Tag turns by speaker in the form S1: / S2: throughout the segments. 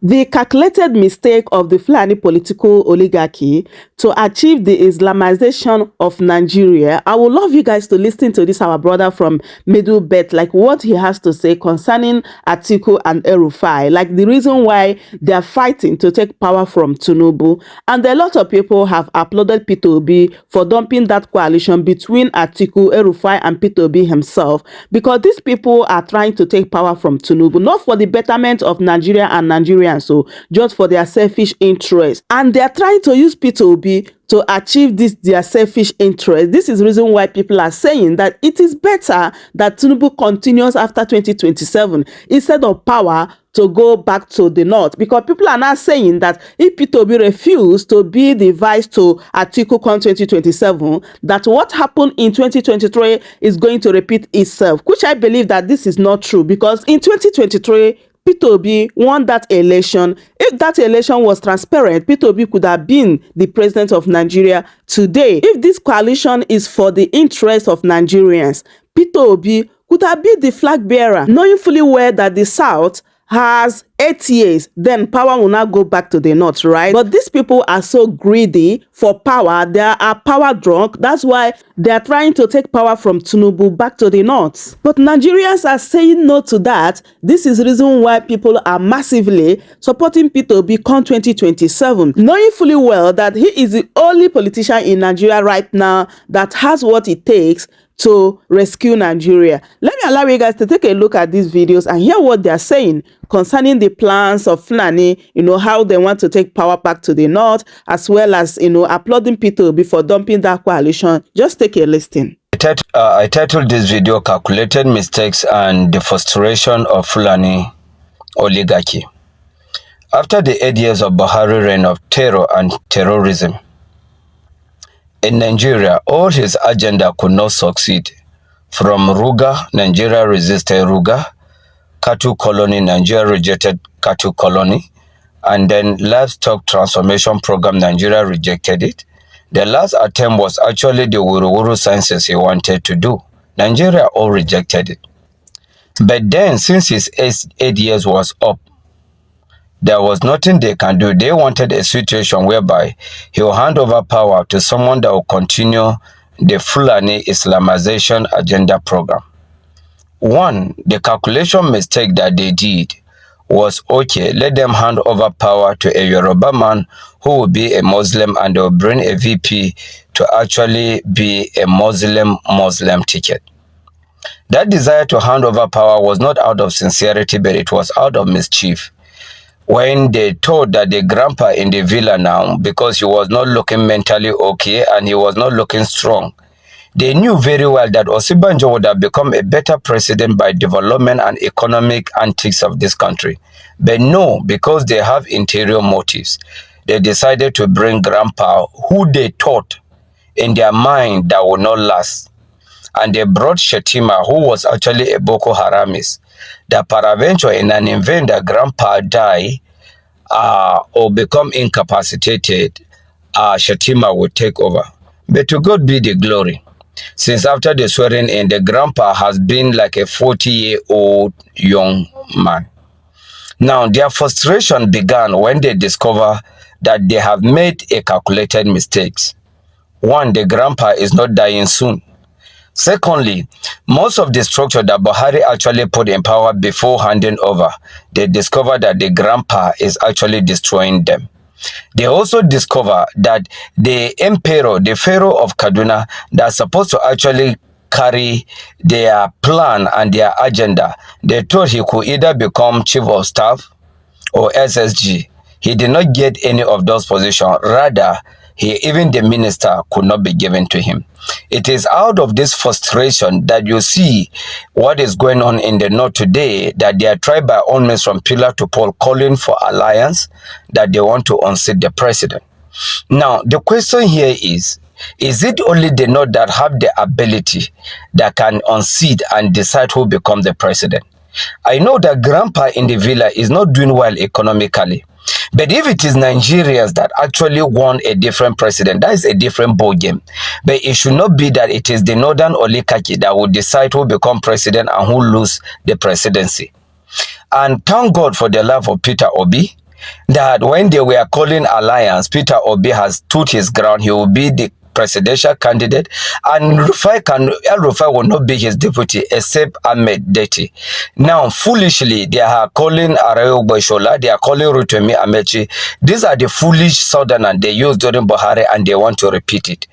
S1: The calculated mistake of the Fulani political oligarchy to achieve the Islamization of Nigeria. I would love you guys to listen to this, our brother from Middle Belt, like what he has to say concerning Atiku and El-Rufai, like the reason why they are fighting to take power from Tinubu. And a lot of people have applauded Peter Obi for dumping that coalition between Atiku, El-Rufai and Peter Obi himself, because these people are trying to take power from Tinubu, not for the betterment of Nigeria and Nigerians, so just for their selfish interest. And they are trying to use Peter Obi to achieve this their selfish interest. This is the reason why people are saying that it is better that Tinubu continues after 2027 instead of power to go back to the north, because people are now saying that if Peter Obi refused to be the vice to Atiku come 2027, that what happened in 2023 is going to repeat itself, which I believe that this is not true, because in 2023 Peter Obi won that election. If that election was transparent, Peter Obi could have been the president of Nigeria today. If this coalition is for the interest of Nigerians, Peter Obi could have been the flag bearer, knowing fully well that the South has 8 years, then power will not go back to the north, right? But these people are so greedy for power. They are power drunk. That's why they are trying to take power from Tinubu back to the north. But Nigerians are saying no to that. This is the reason why people are massively supporting Peter Obi come 2027, knowing fully well that he is the only politician in Nigeria right now that has what it takes to rescue Nigeria. Let me allow you guys to take a look at these videos and hear what they are saying concerning the plans of Fulani, how they want to take power back to the north, as well as, applauding Peter Obi for dumping that coalition. Just take a listen.
S2: I titled this video Calculated Mistakes and the Frustration of Fulani Oligarchy. After the 8 years of Buhari reign of terror and terrorism in Nigeria, all his agenda could not succeed. From Ruga, Nigeria resisted Ruga, cattle colony, Nigeria rejected cattle colony, and then livestock transformation program, Nigeria rejected it. The last attempt was actually the Wuru census he wanted to do. Nigeria all rejected it. But then, since his 8 years was up, there was nothing they can do. They wanted a situation whereby he will hand over power to someone that will continue the Fulani Islamization agenda program. One, the calculation mistake that they did was, okay, let them hand over power to a Yoruba man who will be a Muslim, and they will bring a VP to actually be a Muslim ticket. That desire to hand over power was not out of sincerity, but it was out of mischief. When they told that the grandpa in the villa now, because he was not looking mentally okay and he was not looking strong, they knew very well that Osibanjo would have become a better president by development and economic antics of this country. But no, because they have interior motives, they decided to bring grandpa, who they thought in their mind that would not last. And they brought Shetima, who was actually a Boko Haramist, that peradventure in an event that grandpa die or become incapacitated, Shetima would take over. But to God be the glory. Since after the swearing in, the grandpa has been like a 40-year-old young man. Now, their frustration began when they discover that they have made a calculated mistakes. One, the grandpa is not dying soon. Secondly, most of the structure that Buhari actually put in power before handing over, they discovered that the grandpa is actually destroying them. They also discover that the emperor, the pharaoh of Kaduna, that's supposed to actually carry their plan and their agenda, they thought he could either become chief of staff or SSG. He did not get any of those positions. Rather, even the minister could not be given to him. It is out of this frustration that you see what is going on in the north today, that they are tried by all means from pillar to pole calling for alliance, that they want to unseat the president. Now, the question here is it only the north that have the ability that can unseat and decide who becomes the president? I know that grandpa in the villa is not doing well economically. But if it is Nigerians that actually want a different president, that is a different ballgame. But it should not be that it is the northern oligarchy that will decide who become president and who lose the presidency. And thank God for the life of Peter Obi. that when they were calling alliance, Peter Obi has stood his ground. He will be the presidential candidate, and El Rufai will not be his deputy except Ahmed Deti. Now, foolishly, they are calling Arayo Boishola, they are calling Rotimi Amechi. These are the foolish Southerners they used during Buhari, and they want to repeat it.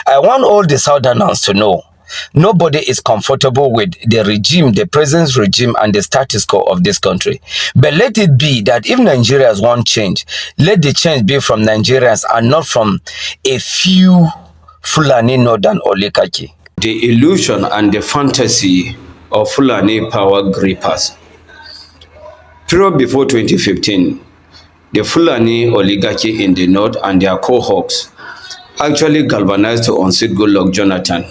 S2: I want all the Southerners to know nobody is comfortable with the regime, the present regime, and the status quo of this country. But let it be that if Nigerians want change, let the change be from Nigerians and not from a few Fulani northern oligarchy. The illusion and the fantasy of Fulani power grippers. Period before 2015, the Fulani oligarchy in the north and their cohorts actually galvanized to unseat Goodluck Jonathan.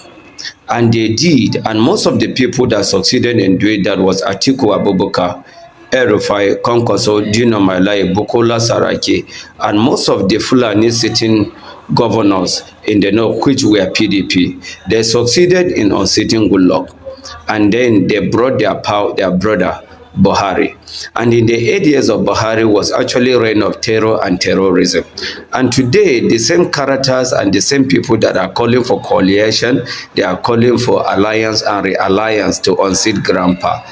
S2: And they did, and most of the people that succeeded in doing that was Atiku Abubakar, El-Rufai, Konkoso, Dino Malai, Bukola Saraki, and most of the Fulani sitting governors in the north, which were PDP. They succeeded in unseating Goodluck, and then they brought their brother Buhari. And in the 8 years of Buhari was actually reign of terror and terrorism. And today, the same characters and the same people that are calling for coalition, they are calling for alliance and re-alliance to unseat Grandpa.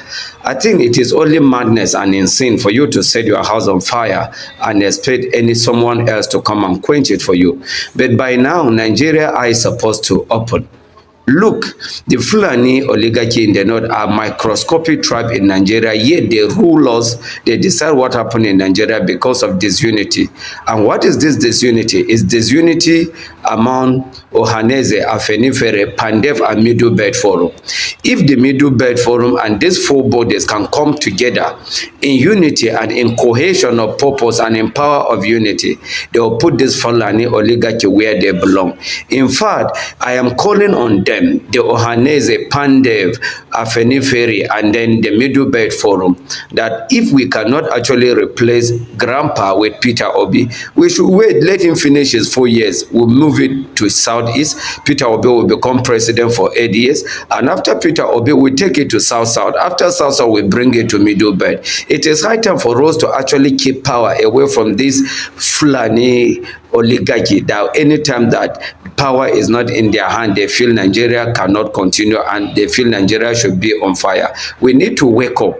S2: I think it is only madness and insane for you to set your house on fire and expect someone else to come and quench it for you. But by now, Nigeria is supposed to open. Look, the Fulani oligarchy in the north are microscopic tribe in Nigeria, yet they rule us, they decide what happened in Nigeria because of disunity. And what is this disunity? It's disunity among Ohaneze, Afenifere, Pandef, and Middle Belt Forum. If the Middle Belt Forum and these four bodies can come together in unity and in cohesion of purpose and in power of unity, they will put this Fulani oligarchy where they belong. In fact, I am calling on them, the Ohaneze, Pandev, Afenifere, and then the Middle Belt Forum, that if we cannot actually replace Grandpa with Peter Obi, we should wait, let him finish his 4 years. We'll move it to Southeast. Peter Obi will become president for 8 years, and after Peter Obi, we take it to South-South. After South-South, we bring it to Middle Belt. It is high time for us to actually keep power away from this Fulani oligarchy, that anytime that power is not in their hand, they feel Nigeria cannot continue and they feel Nigeria should be on fire. We need to wake up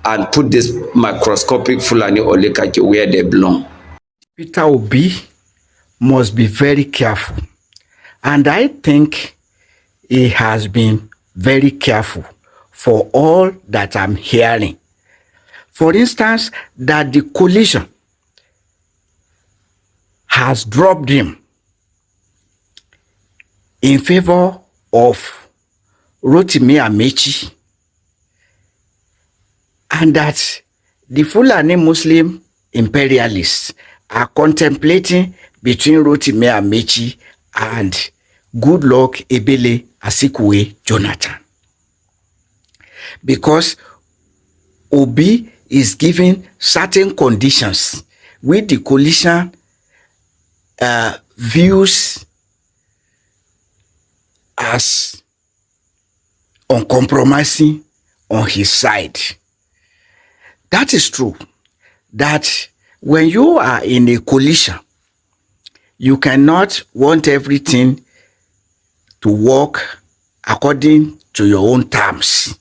S2: and put this microscopic Fulani oligarchy where they belong.
S3: Peter Obi must be very careful, and I think he has been very careful for all that I'm hearing. For instance, that the coalition has dropped him in favor of Rotimi Amechi, and that the Fulani Muslim imperialists are contemplating between Rotimi Amechi and Goodluck Ebele Asikwe Jonathan, because Obi is giving certain conditions with the coalition views as uncompromising on his side. That is true, that when you are in a coalition, you cannot want everything to work according to your own terms.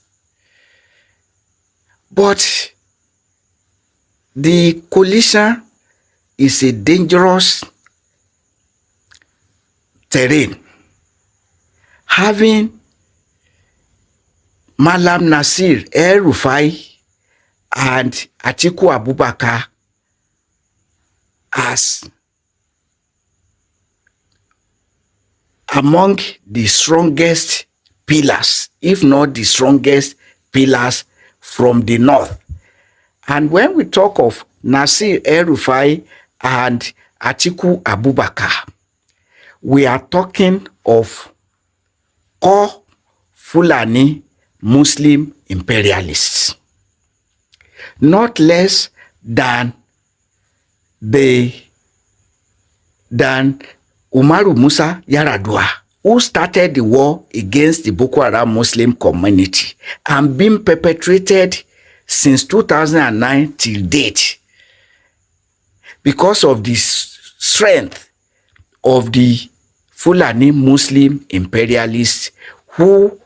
S3: But the coalition is a dangerous terrain. Having Malam Nasir El-Rufai and Atiku Abubakar as among the strongest pillars, if not the strongest pillars from the north. And when we talk of Nasir El-Rufai and Atiku Abubakar, we are talking of core Fulani Muslim imperialists, not less than Umaru Musa Yaradua, who started the war against the Boko Haram Muslim community and been perpetrated since 2009 till date. because of the strength of the Fulani Muslim imperialists who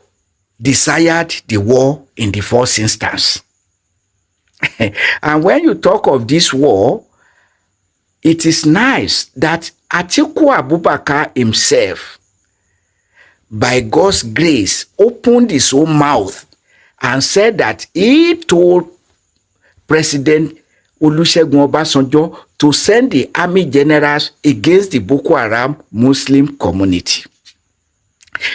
S3: desired the war in the first instance. And when you talk of this war, it is nice that Atiku Abubakar himself, by God's grace, opened his own mouth and said that he told President Olusegun Obasanjo to send the army generals against the Boko Haram Muslim community.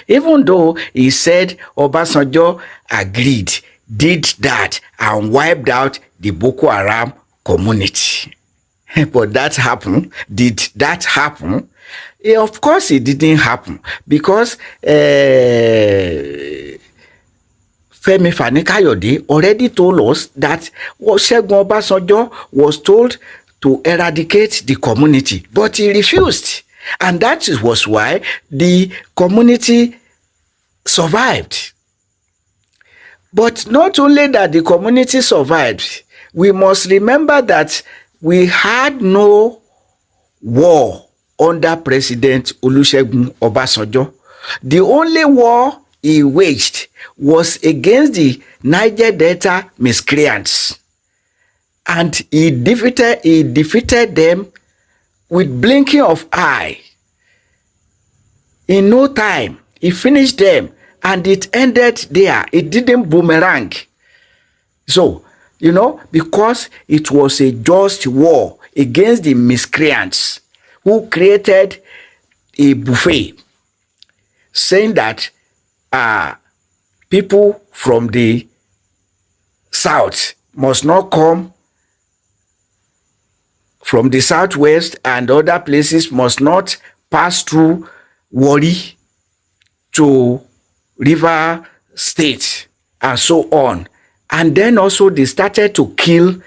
S3: Even though he said Obasanjo agreed, did that, and wiped out the Boko Haram community. But that happened. Did that happen? Of course it didn't happen, because Femi Fani-Kayode already told us that Olusegun Obasanjo was told to eradicate the community, but he refused. And that was why the community survived. But not only that the community survived, we must remember that we had no war under President Olusegun Obasanjo. The only war he waged was against the Niger Delta miscreants. And he defeated them with blinking of eye. In no time, he finished them, and it ended there. It didn't boomerang. So, because it was a just war against the miscreants who created a buffet, saying that people from the south must not come, from the southwest and other places must not pass through Warri to River State, and so on. And then also they started to kill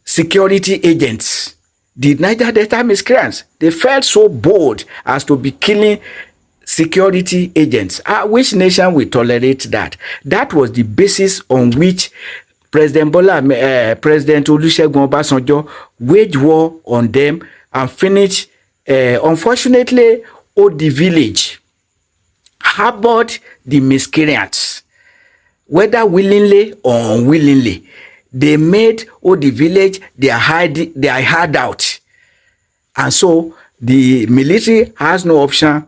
S3: security agents, the Niger Delta miscreants. They felt so bold as to be killing security agents. Which nation will tolerate that? That was the basis on which President Olusegun Obasanjo waged war on them and finished. Unfortunately, Odi village harbored the miscreants, whether willingly or unwillingly. They made Odi village their hideout, and so the military has no option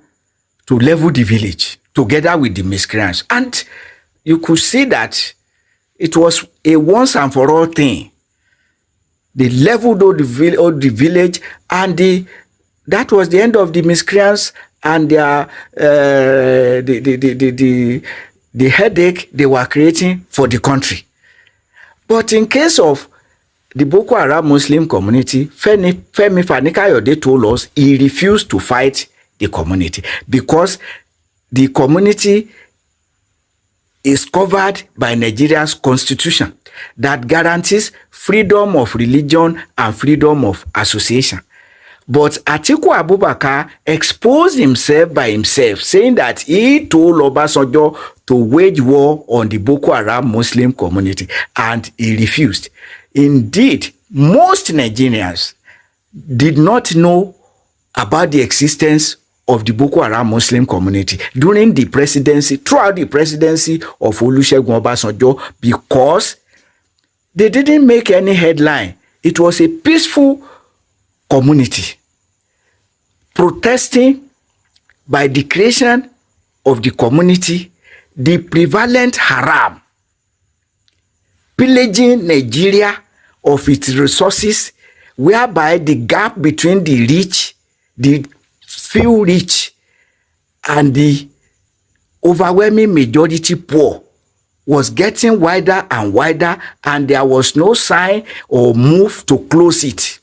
S3: to level the village together with the miscreants. And you could see that it was a once and for all thing. They leveled all the village, and that was the end of the miscreants and their the headache they were creating for the country. But in case of the Boko Haram Muslim community, Femi Fani-Kayode told us he refused to fight the community because the community is covered by Nigeria's constitution that guarantees freedom of religion and freedom of association. But Atiku Abubakar exposed himself by himself, saying that he told Obasanjo to wage war on the Boko Haram Muslim community, and he refused. Indeed, most Nigerians did not know about the existence of the Boko Haram Muslim community throughout the presidency of Olusegun Obasanjo, because they didn't make any headline. It was a peaceful community protesting by the creation of the community, the prevalent haram, pillaging Nigeria of its resources, whereby the gap between the rich, the few rich, and the overwhelming majority poor was getting wider and wider, and there was no sign or move to close it.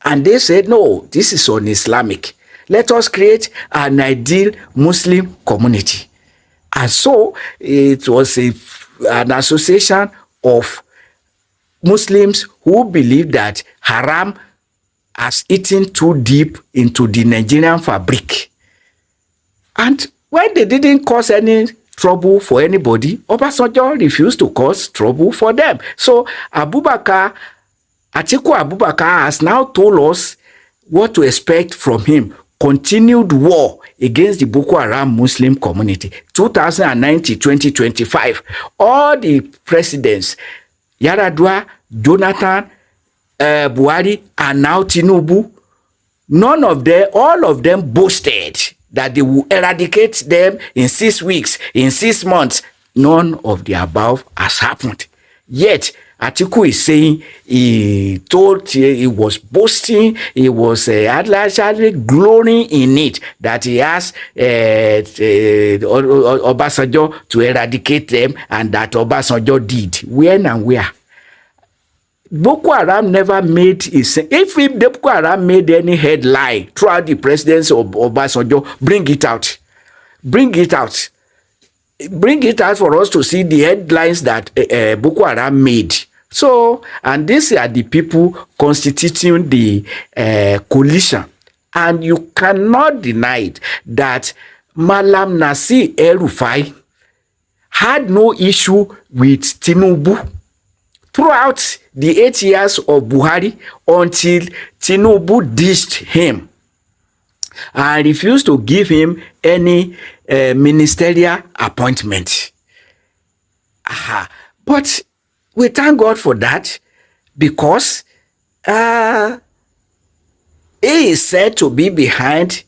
S3: And they said, no, this is un-Islamic. Let us create an ideal Muslim community. And so it was an association of Muslims who believed that haram has eaten too deep into the Nigerian fabric. And when they didn't cause any trouble for anybody, Obasanjo refused to cause trouble for them. So Abubakar Atiku Abubakar has now told us what to expect from him. Continued war against the Boko Haram Muslim community. 2019-2025. All the presidents, Yaradua, Jonathan, Buhari, and now Tinubu, none of them, all of them boasted that they will eradicate them in 6 weeks, in 6 months. None of the above has happened. Yet, Atiku is saying he was boasting, he was actually glorying in it, that he has Obasanjo to eradicate them, and that Obasanjo did. When and where? Boko Haram never made if Boko Haram made any headline throughout the presidency of Obasanjo, bring it out. Bring it out. Bring it out for us to see the headlines that Boko Haram made. So, and these are the people constituting the coalition. And you cannot deny it that Malam Nasir El-Rufai had no issue with Tinubu throughout the 8 years of Buhari until Tinubu ditched him and refused to give him any ministerial appointment. But we thank God for that, because he is said to be behind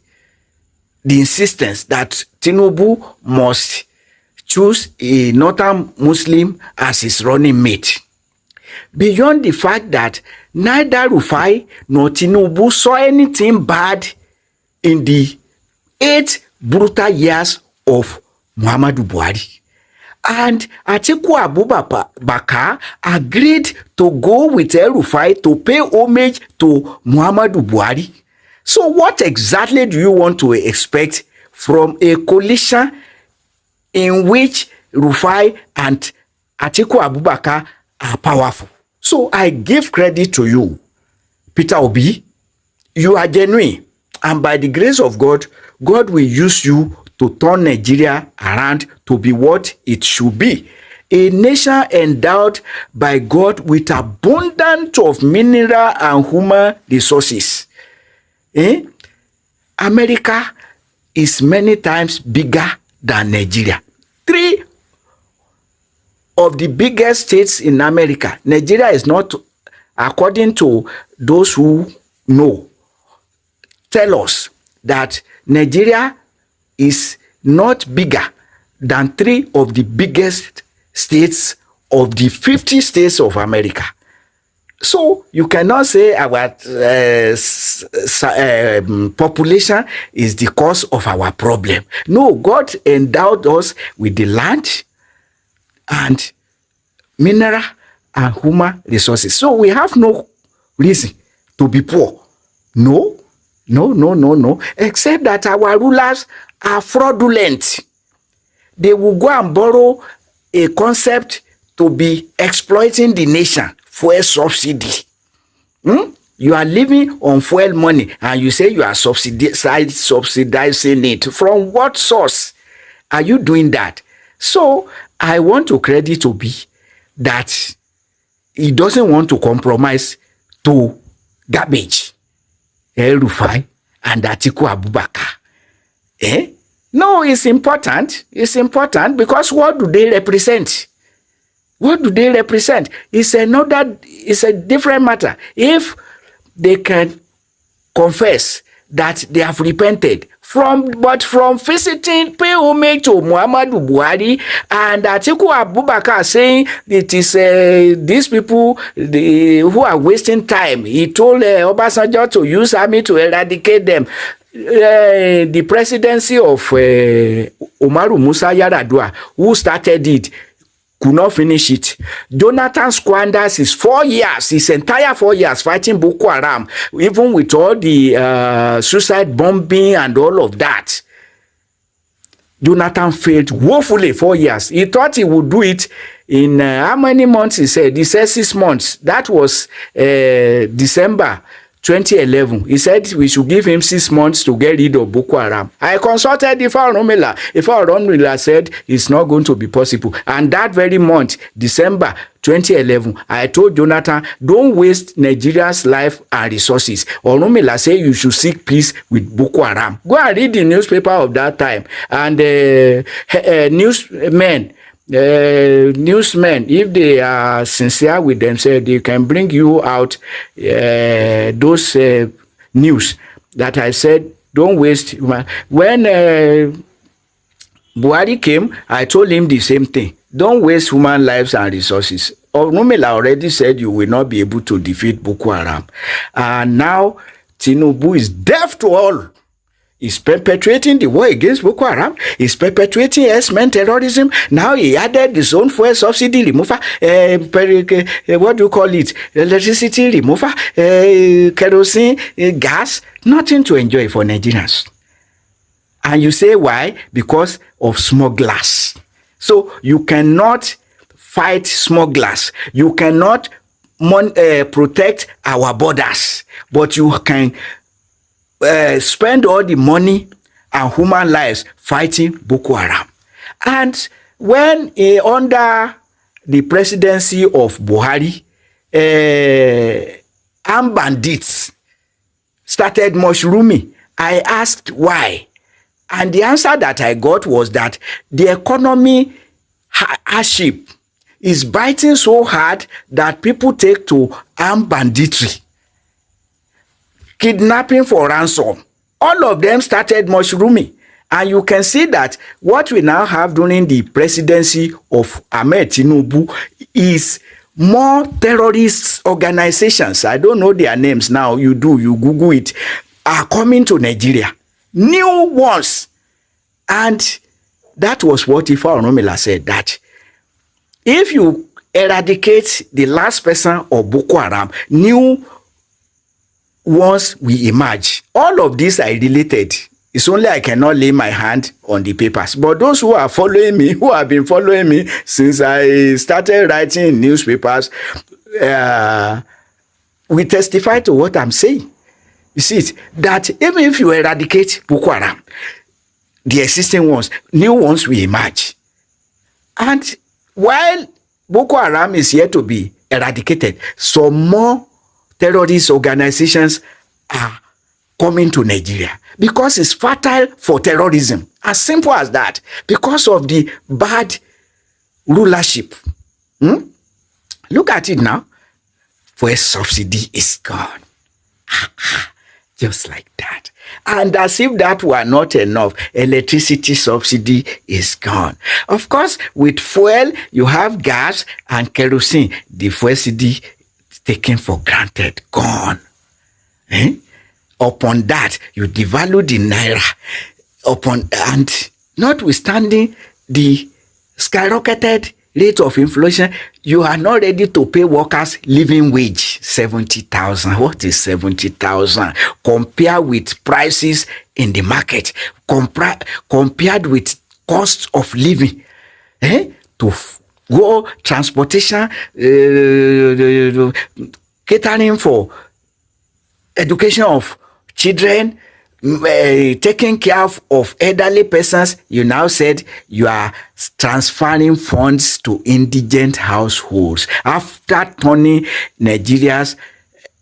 S3: the insistence that Tinubu must choose a northern Muslim as his running mate. Beyond the fact that neither Rufai nor Tinubu saw anything bad in the 8 brutal years of Muhammadu Buhari. And Atiku Abubakar agreed to go with El-Rufai to pay homage to Muhammadu Buhari. So what exactly do you want to expect from a coalition in which Rufai and Atiku Abubakar are powerful? So I give credit to you, Peter Obi. You are genuine, and by the grace of God, God will use you to turn Nigeria around to be what it should be. A nation endowed by God with abundance of mineral and human resources. America is many times bigger than Nigeria. 3 of the biggest states in America. Nigeria is not, according to those who know, tell us that Nigeria is not bigger than 3 of the biggest states of the 50 states of America. So you cannot say our population is the cause of our problem. No, God endowed us with the land and mineral and human resources. So we have no reason to be poor. No. Except that our rulers are fraudulent. They will go and borrow a concept to be exploiting the nation. Fuel subsidy. You are living on fuel money and you say you are subsidizing it. From what source are you doing that? So I want to credit Obi that he doesn't want to compromise to garbage El-Rufai and Atiku Abubakar. No, it's important. It's important because what do they represent? What do they represent? It's a different matter. If they can confess that they have repented from visiting, pay homage to Muhammadu Buhari, and Atiku Abubakar saying it is these people who are wasting time. He told Obasanjo to use army to eradicate them. The presidency of Umaru Musa Yar'Adua, who started it, could not finish it. Jonathan squanders his 4 years, his entire 4 years fighting Boko Haram, even with all the suicide bombing and all of that. Jonathan failed woefully 4 years. He thought he would do it in how many months? He said 6 months. That was December 2011, he said we should give him 6 months to get rid of Boko Haram. I consulted Ifa Orunmila. Ifa Orunmila said it's not going to be possible. And that very month, December 2011, I told Jonathan, don't waste Nigeria's life and resources. Orunmila said you should seek peace with Boko Haram. Go and read the newspaper of that time. And newsmen, if they are sincere with themselves, they can bring you out those news that I said don't waste. When Buhari came, I told him the same thing. Don't waste human lives and resources. Orunmila already said you will not be able to defeat Boko Haram. And now Tinubu is deaf to all. He's perpetuating the war against Boko Haram. He's perpetuating S-men terrorism. Now he added his own fuel subsidy remover. What do you call it? Electricity remover, kerosene, gas. Nothing to enjoy for Nigerians. And you say why? Because of smugglers. So you cannot fight smugglers. You cannot protect our borders. But you can spend all the money and human lives fighting Boko Haram. And when under the presidency of Buhari, armed bandits started mushrooming, I asked why. And the answer that I got was that the economy hardship is biting so hard that people take to armed banditry, kidnapping for ransom. All of them started mushrooming. And you can see that what we now have during the presidency of Ahmed Tinubu is more terrorist organizations. I don't know their names now. You do, you Google it, are coming to Nigeria. New ones. And that was what Ifa Orunmila said, that if you eradicate the last person of Boko Haram, new ones will emerge. All of these are related. It's only I cannot lay my hand on the papers. But those who are following me, who have been following me since I started writing in newspapers, we testify to what I'm saying. You see it, that even if you eradicate Boko Haram, the existing ones, new ones will emerge. And while Boko Haram is yet to be eradicated, some more terrorist organizations are coming to Nigeria because it's fertile for terrorism. As simple as that. Because of the bad rulership. Look at it now. Fuel subsidy is gone. Just like that. And as if that were not enough, electricity subsidy is gone. Of course, with fuel, you have gas and kerosene. The fuel subsidy taken for granted, gone. Upon that, you devalue the naira. And notwithstanding the skyrocketed rate of inflation, you are not ready to pay workers living wage 70,000. What is 70,000? Compare with prices in the market, compared with cost of living. To go transportation, catering for education of children, taking care of elderly persons. You now said you are transferring funds to indigent households after turning Nigeria's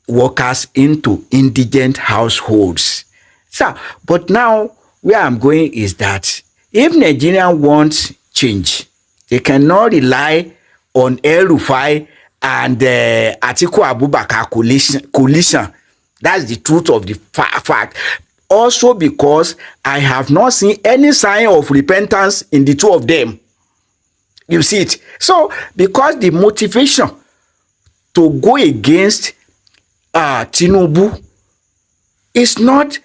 S3: workers into indigent households. So, but now where I'm going is that if Nigerians want change, they cannot rely on El-Rufai and Atiku Abubakar coalition. That's the truth of the fact. Also because I have not seen any sign of repentance in the two of them. You see it. So, because the motivation to go against Tinubu is not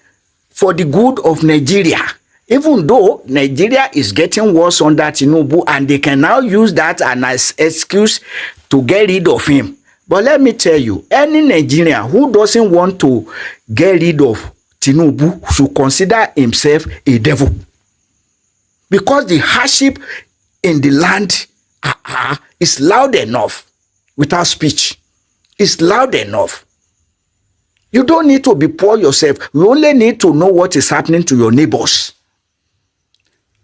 S3: for the good of Nigeria. Even though Nigeria is getting worse under Tinubu and they can now use that as excuse to get rid of him. But let me tell you, any Nigerian who doesn't want to get rid of Tinubu should consider himself a devil. Because the hardship in the land is loud enough without speech. It's loud enough. You don't need to be poor yourself. You only need to know what is happening to your neighbors.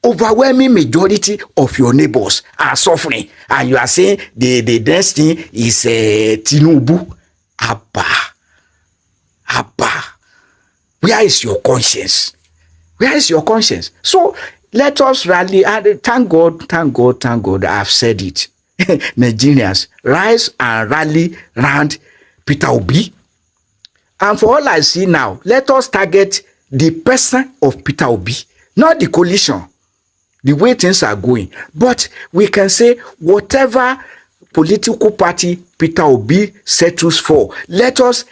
S3: Overwhelming majority of your neighbors are suffering, and you are saying the next thing is Tinubu. Abba. Where is your conscience? Where is your conscience? So let us rally, and thank God, I've said it. Nigerians, rise and rally round Peter Obi. And for all I see now, let us target the person of Peter Obi, not the coalition, the way things are going. But we can say whatever political party Peter Obi settles for, let us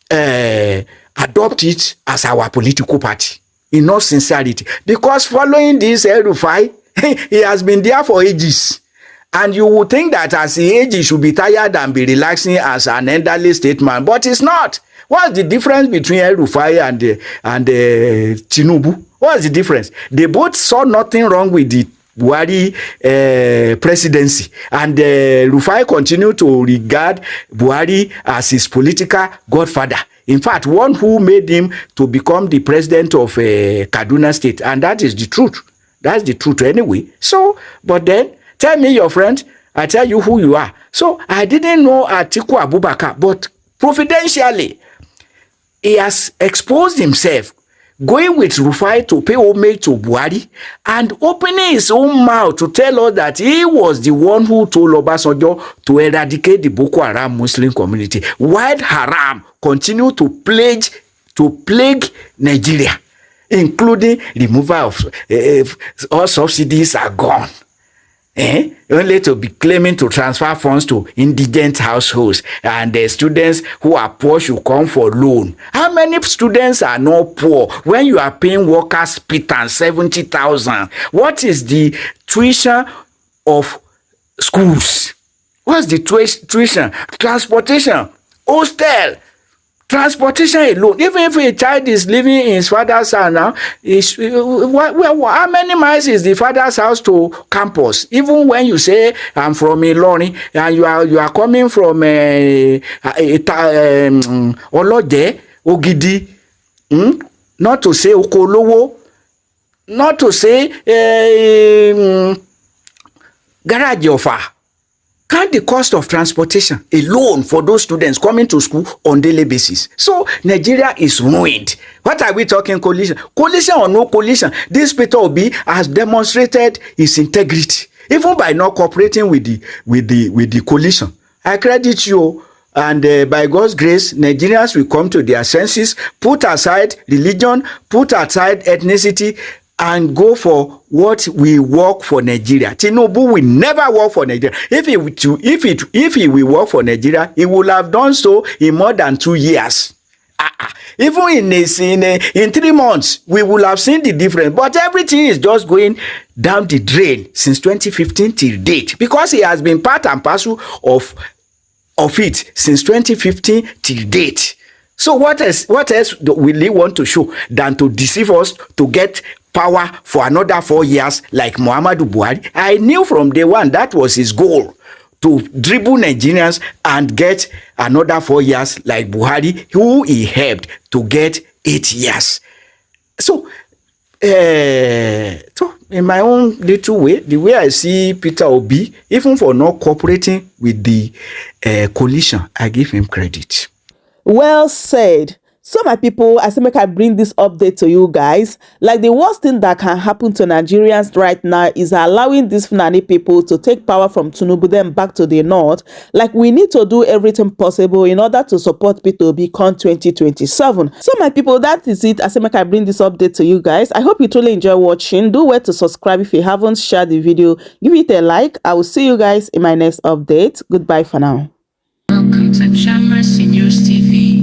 S3: adopt it as our political party, in all sincerity. Because following this El-Rufai, he has been there for ages. And you would think that as he ages, he should be tired and be relaxing as an elderly statesman. But it's not. What's the difference between El-Rufai and Tinubu? What's the difference? They both saw nothing wrong with the Buhari presidency, and Rufai continued to regard Buhari as his political godfather. In fact, one who made him to become the president of Kaduna State, and that is the truth. That's the truth anyway. So, but then, tell me your friend, I tell you who you are. So, I didn't know Atiku Abubakar, but providentially, he has exposed himself, going with Rufai to pay homage to Buhari and opening his own mouth to tell us that he was the one who told Obasanjo to eradicate the Boko Haram Muslim community, while Haram continued to plague Nigeria, including removal of all subsidies are gone. Only to be claiming to transfer funds to indigent households, and the students who are poor should come for loan. How many students are not poor when you are paying workers pittance 70,000? What is the tuition of schools? What's the tuition? Transportation, hostel. Transportation alone, even if a child is living in his father's house now, how many miles is the father's house to campus? Even when you say I'm from Ilorin and you are coming from Olode, Ogidi, not to say Okolowo, not to say Garage Ofa. Count the cost of transportation alone for those students coming to school on daily basis. So Nigeria is ruined. What are we talking coalition? Coalition or no coalition? This Peter Obi has demonstrated his integrity, even by not cooperating with the coalition. I credit you, and by God's grace, Nigerians will come to their senses, put aside religion, put aside ethnicity, and go for what will work for Nigeria. Tinubu will never work for Nigeria. If he will work for Nigeria, he will have done so in more than 2 years. Even in 3 months, we will have seen the difference. But everything is just going down the drain since 2015 till date, because he has been part and parcel of it since 2015 till date. So what else will he want to show than to deceive us to get power for another 4 years like Muhammadu Buhari? I knew from day one that was his goal, to dribble Nigerians and get another 4 years like Buhari, who he helped to get 8 years. So, in my own little way, the way I see Peter Obi, even for not cooperating with the coalition, I give him credit.
S1: Well said. So my people, I say make I bring this update to you guys. Like, the worst thing that can happen to Nigerians right now is allowing these Fulani people to take power from Tinubu then back to the north. Like, we need to do everything possible in order to support Peter Obi come 2027. So my people, that is it. I say make I bring this update to you guys. I hope you truly enjoy watching. Do well to subscribe if you haven't shared the video. Give it a like. I will see you guys in my next update. Goodbye for now.
S4: Welcome to News TV.